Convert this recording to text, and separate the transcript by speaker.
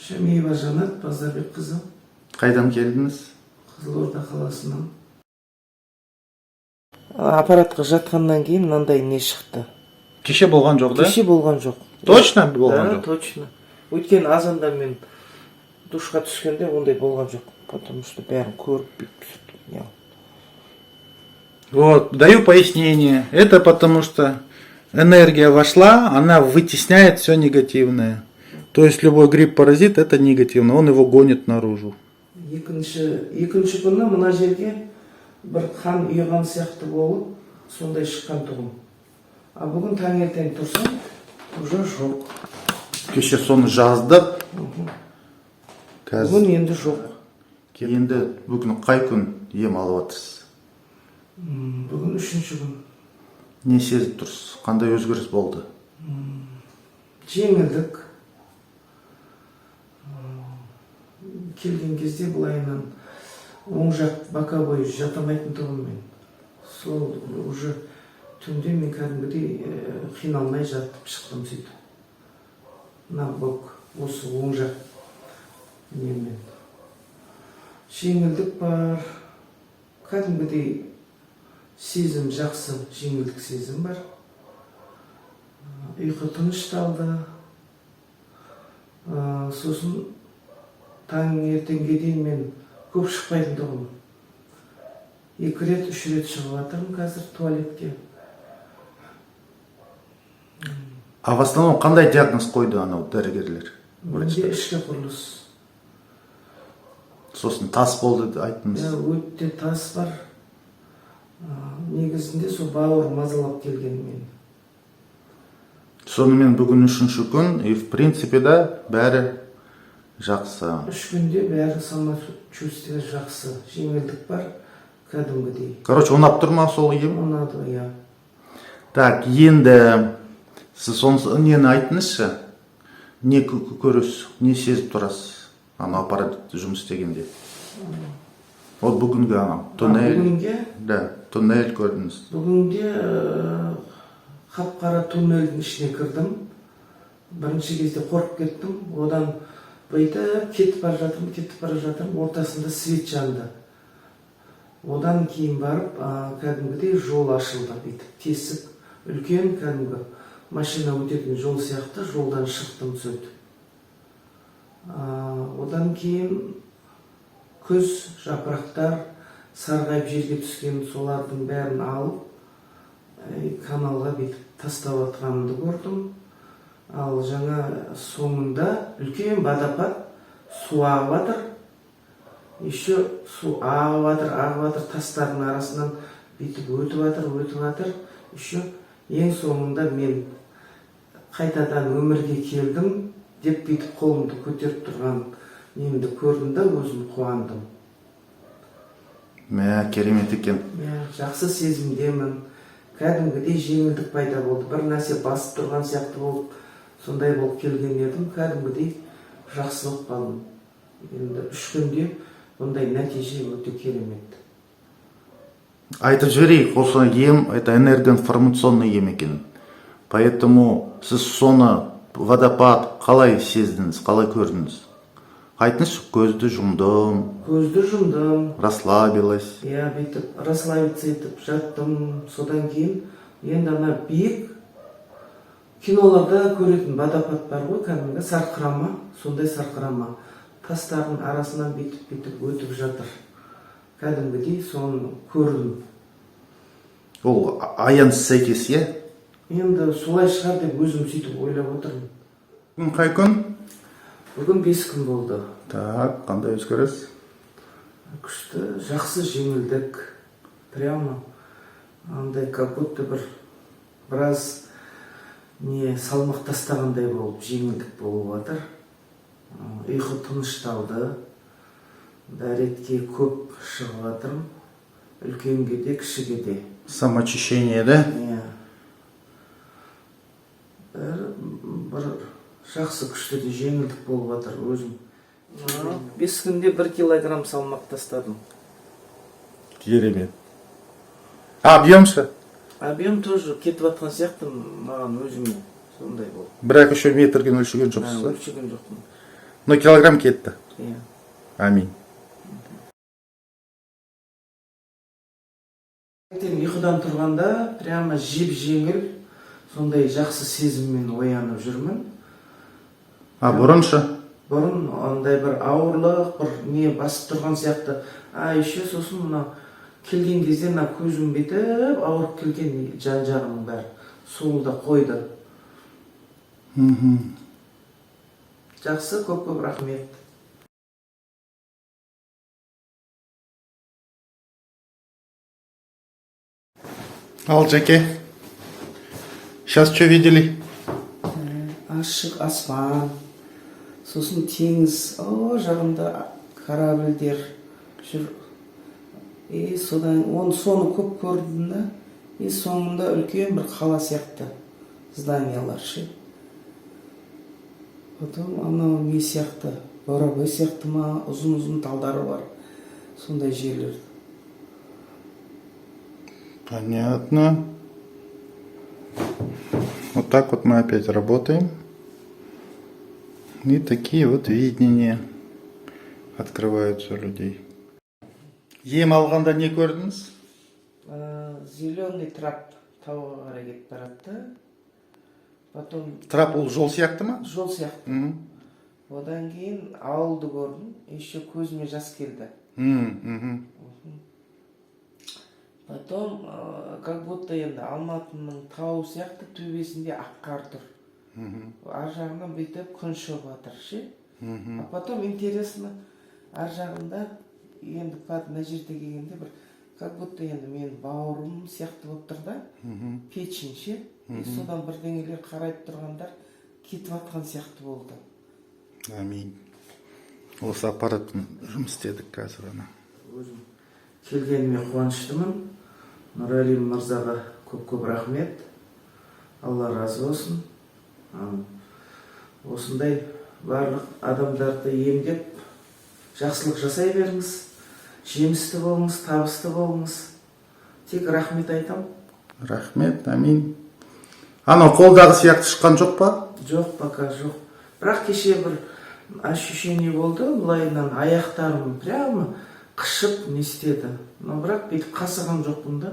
Speaker 1: Шамиева Жанат, Базарбек қызы.
Speaker 2: Қайдан келдіңіз?
Speaker 1: Қызылорда қаласынан. Аппаратқа жатқаннан кейін мынандай не шықты.
Speaker 2: Кеше болған жоқ, да?
Speaker 1: Кеше болған жоқ.
Speaker 2: Точно болған жоқ?
Speaker 1: Точно. Өйткені азанда мен душқа түскенде ондай болған жоқ. Потому что бәрін көріп бүйтіп.
Speaker 2: Вот, даю пояснение. Это потому что энергия вошла, она вытесняет все негативное. То есть любой гриб-паразит это негативно, он его гонит наружу.
Speaker 1: Екінші күні мына жерге бір қан үйған сияқты болып, сондай шыққан тұғым. А бүгін таңертең тұрсам, уже жоқ.
Speaker 2: Кеше соны жаздық.
Speaker 1: Бүгін енді жоқ.
Speaker 2: Енді бүгін қай күн ем алып жатырсыз?
Speaker 1: Бүгін 3-ші күн.
Speaker 2: Не сезіп тұрсыз? Қандай өзгеріс болды?
Speaker 1: Жеңілдік. Келген кезде былайынан оң жақ боковой жатамайтын тұғым мен. Сол уже түнде мен кәдімгідей қиналмай жатып шықтым сөйтіп. Бок, осы оң жақ немен. Жеңілдік бар. Кәдімгідей сезім жақсы, жеңілдік сезім бар. Ұйқы тынышталды. Сосын таңертеңге дейін мен көп шықпайтын тұғым. 2 рет, 3 рет шығып жатырмын қазір туалетке.
Speaker 2: А в основном қандай диагноз қойды анау дәрігерлер?
Speaker 1: Менде ішкі құрылыс.
Speaker 2: Сосын тас болды айттыңыз.
Speaker 1: Өтте тас бар. Негізінде сол бауыр мазалап келген мен.
Speaker 2: Сонымен бүгін 3-ші күн, и в принципе да бәрі жақсы.
Speaker 1: 3 күнде бәрі самочувствие жақсы. Жеңілдік бар, кәдімгідей.
Speaker 2: Короче, ұнап тұр ма сол ем?
Speaker 1: Ұнады, я.
Speaker 2: Так, енді сіз нені айтыңызшы? Не көресіз, не сезіп тұрасыз? Ана аппарат жұмыс істегенде. Вот бүгінгі ана, туннель.
Speaker 1: Бүгінге?
Speaker 2: Да, туннель көрдіңіз.
Speaker 1: Бүгінге қап-қара туннельдің ішіне кірдім. Бірінші кезде қорқып кеттім. Одан байтап кетіп бара жатырмын, ортасында свет жанды. Одан кейін барып, кәдімгідей жол ашылды, бүйтіп тесік, үлкен кәдімгі машина өтетін жол сияқты жолдан шықтым сөйтіп. Одан кейін күз, жапырақтар сарғайып жерге түскен солардың бәрін алып, каналға бүйтіп тастап атқанымды көрдім. Ал жаңа соңында үлкен водопад су ағып жатыр. Еще су ағып жатыр, тастардың арасынан бүйтіп өтіп жатыр. Еще ең соңында мен қайтадан өмірге келдім деп бүйтіп қолымды көтеріп тұрған немді көрдім да өзім қуандым.
Speaker 2: Керемет екен.
Speaker 1: Жақсы сезімдемін. Кәдімгідей жеңілдік пайда болды. Бір нәрсе басып тұрған сияқты болып, сондай болып келген едім, кәдімгідей жақсы болып қалдым. Енді 3 күнде бұндай нәтиже өте керемет.
Speaker 2: Айтып жіберейік, осы ем, это энергоинформационный ем екен. Поэтому сіз соны водопад қалай сездіңіз, қалай көрдіңіз? Айтыңызшы, көзді жұмдым. Расслабилась.
Speaker 1: Бүйтіп, расслабиться етіп жаттым. Содан кейін, енді ана биік киноларда көретін водопад бар ғой, кәдімгі сарқырама, сондай сарқырама. Тастардың арасынан бүйтіп өтіп жатыр. Кәдімгідей соны көрдім.
Speaker 2: Ол аяңсыз сәйкес, е?
Speaker 1: Енді солай шығар деп өзім сөйтіп ойлап отырмын.
Speaker 2: Бүгін қай күн?
Speaker 1: Бүгін 5 күн болды.
Speaker 2: Так, қандай өзгеріс?
Speaker 1: Күшті, жақсы жеңілдік. Прямо андай как будто біраз салмақ тастағандай болып, жеңілдік болып жатыр. Ұйқы тынышталды. Дәретке көп шығып жатырмын. Үлкенге де, кішіге де.
Speaker 2: Самоочищение, да?
Speaker 1: Бір жақсы күшті де жеңілдік болып жатыр өзім. 5 күнде 1 килограмм салмақ тастадым.
Speaker 2: Керемет. Объем ше?
Speaker 1: Объем тоже кетіп жатқан сияқты маған өзіме сондай болды.
Speaker 2: Бірақ еще метрген өлшеген жоқсыз,
Speaker 1: өлшеген жоқпын.
Speaker 2: Но килограмм кетті.
Speaker 1: Иә.
Speaker 2: Аминь.
Speaker 1: Таңертең ұйқыдан тұрғанда прямо жеп жеңіл сондай жақсы сезіммен оянып жүрмін.
Speaker 2: А бұрыншы?
Speaker 1: Бұрын ондай бір ауырлық, бір не басып тұрған сияқты. Еще сосын мына келген кезде мына көзім бетіп ауырып келген жан-жағымның бәрі суылда қойды. Жақсы, көп рахмет.
Speaker 2: Ал, Жаке, сейчас что видели?
Speaker 1: Ашық аспан, сосын теңіз, жағында корабльдер жүр. Содан соны көп көрдім да, соңында үлкен бір қала сияқты зданиялар ше. Потом анау не сияқты, Боровой сияқты ма, ұзын-ұзын талдары бар, сондай жерлер.
Speaker 2: Понятно. Вот так вот мы опять работаем. И такие вот видения открываются у людей. Ем алғанда не көрдіңіз?
Speaker 1: Зеленый трап тауға қарай кетіп баратты. Потом
Speaker 2: Трап ол жол сияқты ма?
Speaker 1: жол сияқты. Одан кейін ауылды көрдім, еще көзіме жас келді. Потом, как будто енді Алматының тау сияқты төбесінде ақ қар тұр. Ар жағынан бүйтіп күн шығып жатыр ше. А потом интересно, ар жағында енді мына жерде келгенде бір как будто енді мен бауырым сияқты болып тұр да, печень ше. Содан бірдеңелер қарайып тұрғандар кетіп жатқан сияқты болды.
Speaker 2: Аминь. Осы аппаратпен жұмыс істедік қазір ана.
Speaker 1: Өзім келгеніме қуаныштымын. Нұрәлим мырзаға көп рахмет. Алла разы болсын. Осындай барлық адамдарды емдеп, жақсылық жасай беріңіз. Жемісті болыңыз, табысты болыңыз. Тек рахмет айтам.
Speaker 2: Рахмет, аминь. Анау қолдағы сияқты шыққан жоқ па?
Speaker 1: Жоқ, пока жоқ. Бірақ кеше бір ощущение болды, былайынан аяқтарым прямо қышып не істеді. Но бірақ бүйтіп қасыған жоқпын да.